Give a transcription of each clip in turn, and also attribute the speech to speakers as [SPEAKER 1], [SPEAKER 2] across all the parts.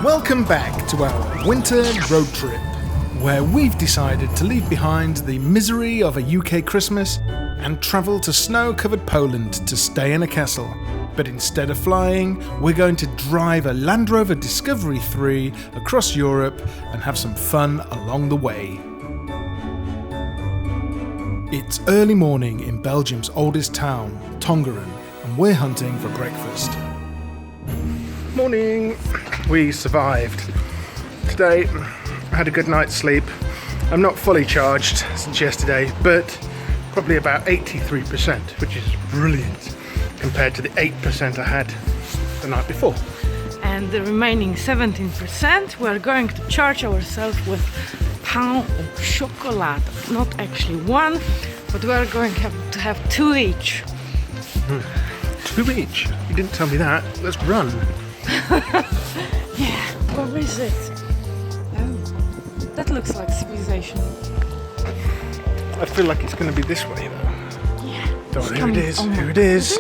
[SPEAKER 1] Welcome back to our winter road trip, where we've decided to leave behind the misery of a UK Christmas and travel to snow-covered Poland to stay in a castle. But instead of flying, we're going to drive a Land Rover Discovery 3 across Europe and have some fun along the way. It's early morning in Belgium's oldest town, Tongeren, and we're hunting for breakfast. Morning! We survived. Today, I had a good night's sleep. I'm not fully charged since yesterday, but probably about 83%, which is brilliant compared to the 8% I had the night before.
[SPEAKER 2] And the remaining 17% we're going to charge ourselves with pain au chocolat. Not actually one, but we're going to have two each.
[SPEAKER 1] Two each? You didn't tell me that. Let's run.
[SPEAKER 2] Yeah, where is it? Oh, that looks like civilization.
[SPEAKER 1] I feel like it's going to be this way though.
[SPEAKER 2] Yeah.
[SPEAKER 1] Oh, here it is. Here it is.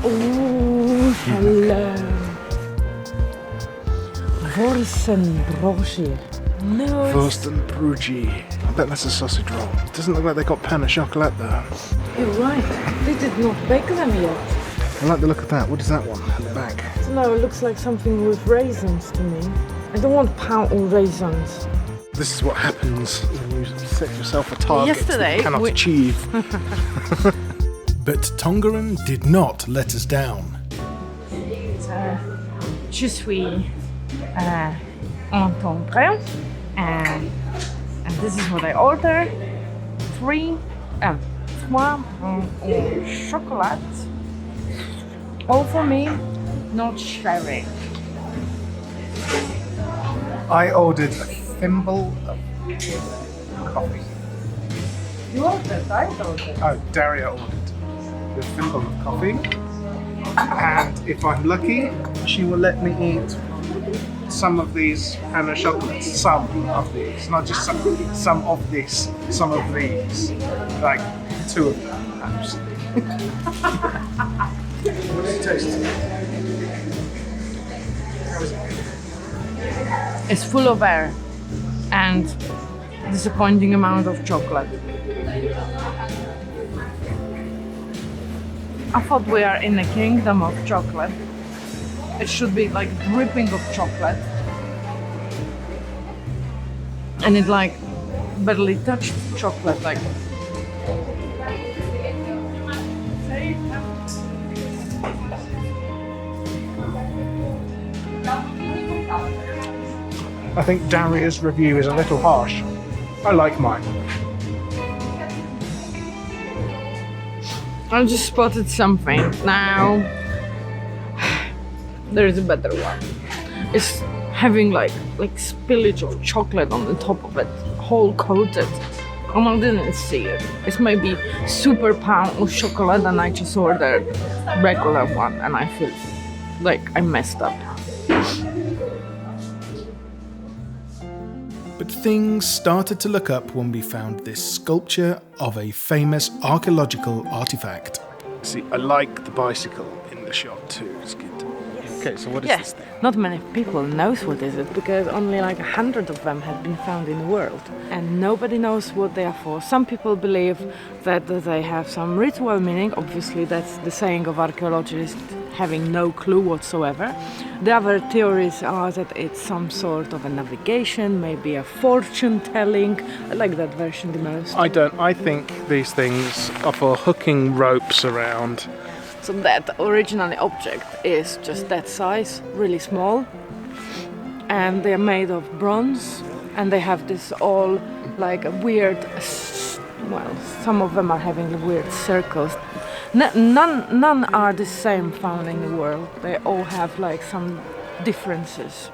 [SPEAKER 2] Oh, hello. Worstenbroodje. No.
[SPEAKER 1] Worstenbroodje. I bet that's a sausage roll. It doesn't look like they got pain au chocolat though.
[SPEAKER 2] You're right. They did not bake them yet.
[SPEAKER 1] I like the look of that. What is that one at the back?
[SPEAKER 2] No, it looks like something with raisins to me. I don't want pain or raisins.
[SPEAKER 1] This is what happens when you set yourself a target that you cannot achieve. But Tongeren did not let us down.
[SPEAKER 2] Je suis en Tongeren, and this is what I ordered. Trois pain au chocolat. All for me, not sharing.
[SPEAKER 1] I ordered a thimble of coffee.
[SPEAKER 2] You ordered, I ordered.
[SPEAKER 1] Oh, Daria ordered a thimble of coffee. And if I'm lucky, she will let me eat some of these pain au chocolates. Some of these. Not just some of this. Some of these. Like two of them, perhaps. What does it taste? How is it?
[SPEAKER 2] It's full of air and disappointing amount of chocolate. I thought we are in a kingdom of chocolate. It should be like dripping of chocolate. And it like barely touched chocolate, like.
[SPEAKER 1] I think Daria's review is a little harsh. I like mine.
[SPEAKER 2] I just spotted something. Now, there is a better one. It's having like spillage of chocolate on the top of it, whole coated. And I didn't see it. It's maybe super pain au chocolat, and I just ordered regular one, and I feel like I messed up.
[SPEAKER 1] But things started to look up when we found this sculpture of a famous archaeological artefact. See, I like the bicycle in the shot too, it's good. Yes. Okay, so what is this thing?
[SPEAKER 2] Not many people knows what is it, because only like 100 of them have been found in the world. And nobody knows what they are for. Some people believe that they have some ritual meaning. Obviously, that's the saying of archaeologists, having no clue whatsoever. The other theories are that it's some sort of a navigation, maybe a fortune telling. I like that version the most.
[SPEAKER 1] I think these things are for hooking ropes around.
[SPEAKER 2] So that original object is just that size, really small. And they're made of bronze, and they have this all like a weird, well, some of them are having weird circles. None are the same found in the world. They all have like some differences.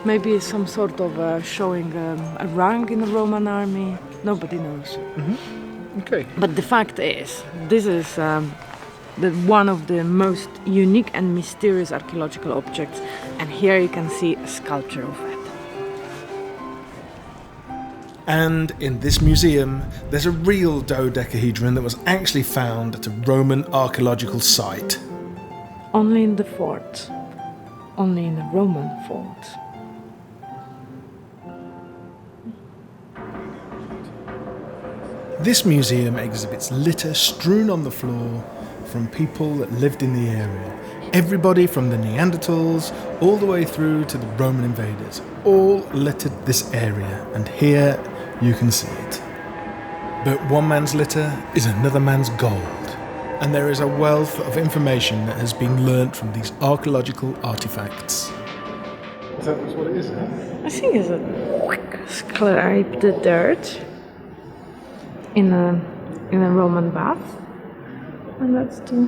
[SPEAKER 2] Maybe some sort of showing a rank in the Roman army. Nobody knows.
[SPEAKER 1] Mm-hmm. Okay.
[SPEAKER 2] But the fact is, this is one of the most unique and mysterious archaeological objects. And here you can see a sculpture of it.
[SPEAKER 1] And in this museum, there's a real dodecahedron that was actually found at a Roman archaeological site.
[SPEAKER 2] Only in the fort. only in the Roman fort.
[SPEAKER 1] This museum exhibits litter strewn on the floor from people that lived in the area. Everybody from the Neanderthals all the way through to the Roman invaders, all littered this area, and here you can see it. But one man's litter is another man's gold, and there is a wealth of information that has been learnt from these archaeological artifacts. Is that what it is?
[SPEAKER 2] I think it's a scraped dirt in a Roman bath, and that's to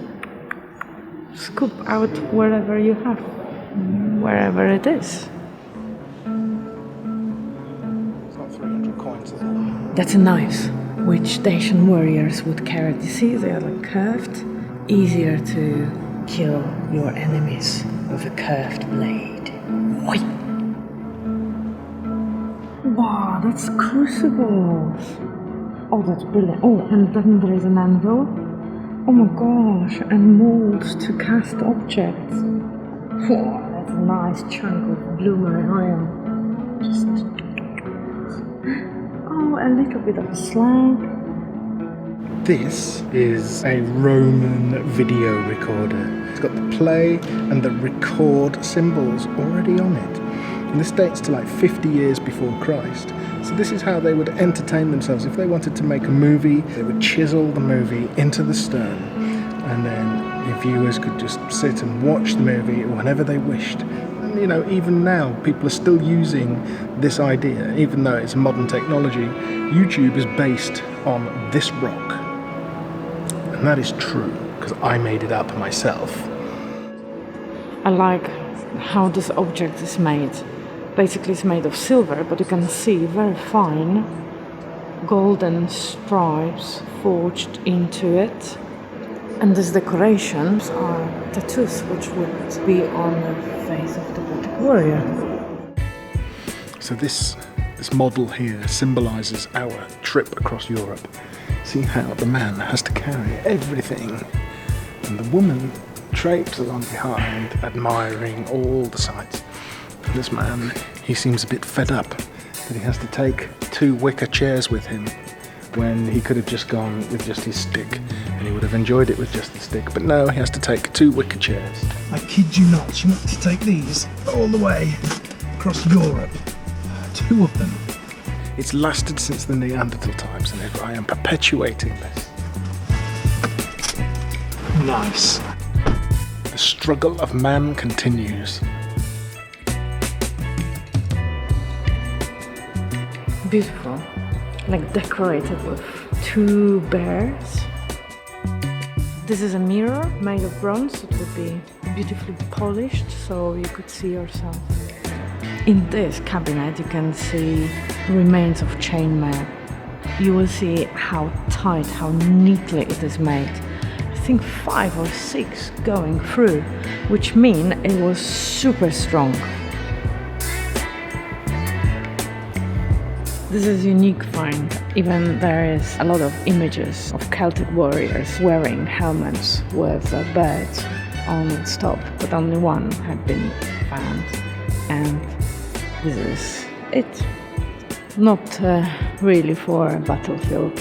[SPEAKER 2] scoop out wherever you have, wherever it is.
[SPEAKER 1] It's not 300 coins, is it?
[SPEAKER 2] That's a knife which Dacian warriors would carry. You see, they are like curved, easier to kill your enemies with a curved blade. Oi! Wow, that's crucibles. Oh, that's brilliant. Oh, and then there is an anvil. Oh my gosh, and molds to cast objects. Wow, that's a nice chunk of bloomer iron. Just... Oh, a little bit of slag.
[SPEAKER 1] This is a Roman video recorder. It's got the play and the record symbols already on it. And this dates to like 50 years before Christ. So this is how they would entertain themselves. If they wanted to make a movie, they would chisel the movie into the stone, and then the viewers could just sit and watch the movie whenever they wished. And, you know, even now, people are still using this idea, even though it's modern technology. YouTube is based on this rock. And that is true, because I made it up myself.
[SPEAKER 2] I like how this object is made. Basically, it's made of silver, but you can see very fine golden stripes forged into it. And these decorations are tattoos which would be on the face of the Gothic warrior.
[SPEAKER 1] So this model here symbolises our trip across Europe. See how the man has to carry everything, and the woman traipses along behind, admiring all the sights. This man, he seems a bit fed up that he has to take 2 wicker chairs with him when he could have just gone with just his stick, and he would have enjoyed it with just the stick. But no, he has to take 2 wicker chairs. I kid you not, you want to take these all the way across Europe. 2 of them. It's lasted since the Neanderthal times, and I am perpetuating this. Nice. The struggle of man continues.
[SPEAKER 2] Beautiful, like decorated with 2 bears. This is a mirror made of bronze. It would be beautifully polished so you could see yourself. In this cabinet you can see remains of chainmail. You will see how tight, how neatly it is made. I think 5 or 6 going through, which mean it was super strong. This is a unique find. Even there is a lot of images of Celtic warriors wearing helmets with birds on its top, but only one had been found. And this is it. Not really for a battlefield,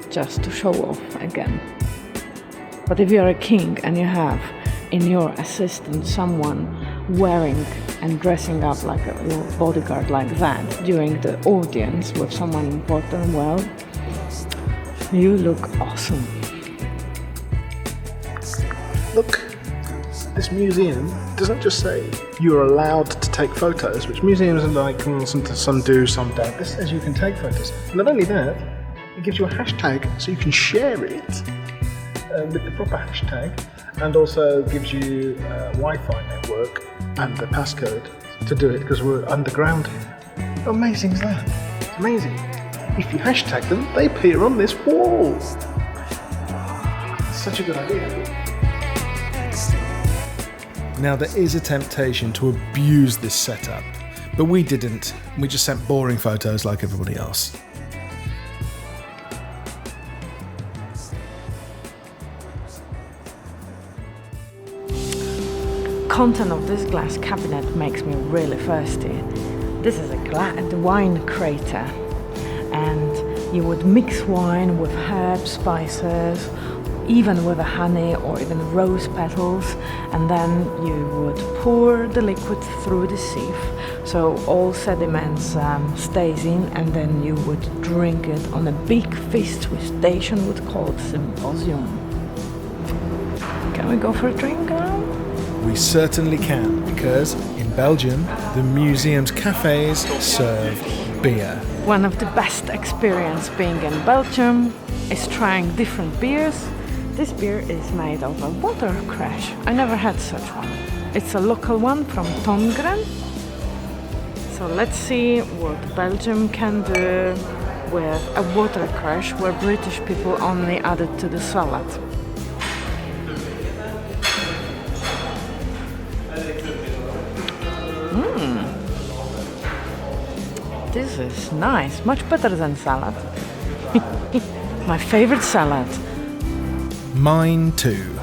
[SPEAKER 2] just to show off again. But if you're a king and you have in your assistant someone wearing and dressing up like your bodyguard like that during the audience with someone important, well, you look awesome.
[SPEAKER 1] Look, this museum doesn't just say you're allowed to take photos, which museums are like, some do, some don't. This says you can take photos. Not only that, it gives you a hashtag so you can share it with the proper hashtag, and also gives you a Wi-Fi network and the passcode to do it, because we're underground here. How amazing is that? It's amazing. If you hashtag them, they appear on this wall. It's such a good idea. Now, there is a temptation to abuse this setup, but we didn't. We just sent boring photos like everybody else.
[SPEAKER 2] content of this glass cabinet makes me really thirsty. This is a wine crater, and you would mix wine with herbs, spices, even with a honey or even rose petals, and then you would pour the liquid through the sieve so all sediments stays in, and then you would drink it on a big feast which Dacian would call symposium. Can we go for a drink now?
[SPEAKER 1] We certainly can, because in Belgium, the museum's cafes serve beer.
[SPEAKER 2] One of the best experiences being in Belgium is trying different beers. This beer is made of a water crash. I never had such one. It's a local one from Tongeren. So let's see what Belgium can do with a water crash where British people only add it to the salad. This is nice, much better than salad. My favorite salad.
[SPEAKER 1] Mine too.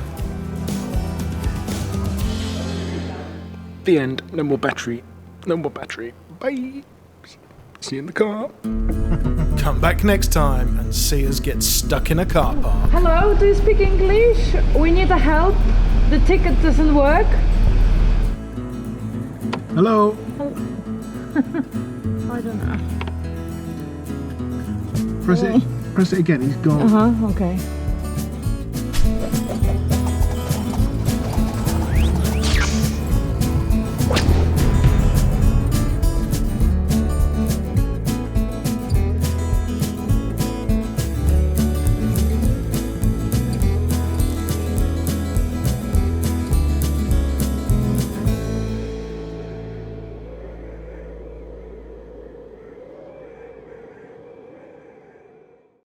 [SPEAKER 1] The end. No more battery. No more battery. Bye. See you in the car. Come back next time and see us get stuck in a car park.
[SPEAKER 2] Hello, do you speak English? We need a help. The ticket doesn't work.
[SPEAKER 1] Hello.
[SPEAKER 2] I don't know.
[SPEAKER 3] Press it again, he's gone.
[SPEAKER 2] Okay.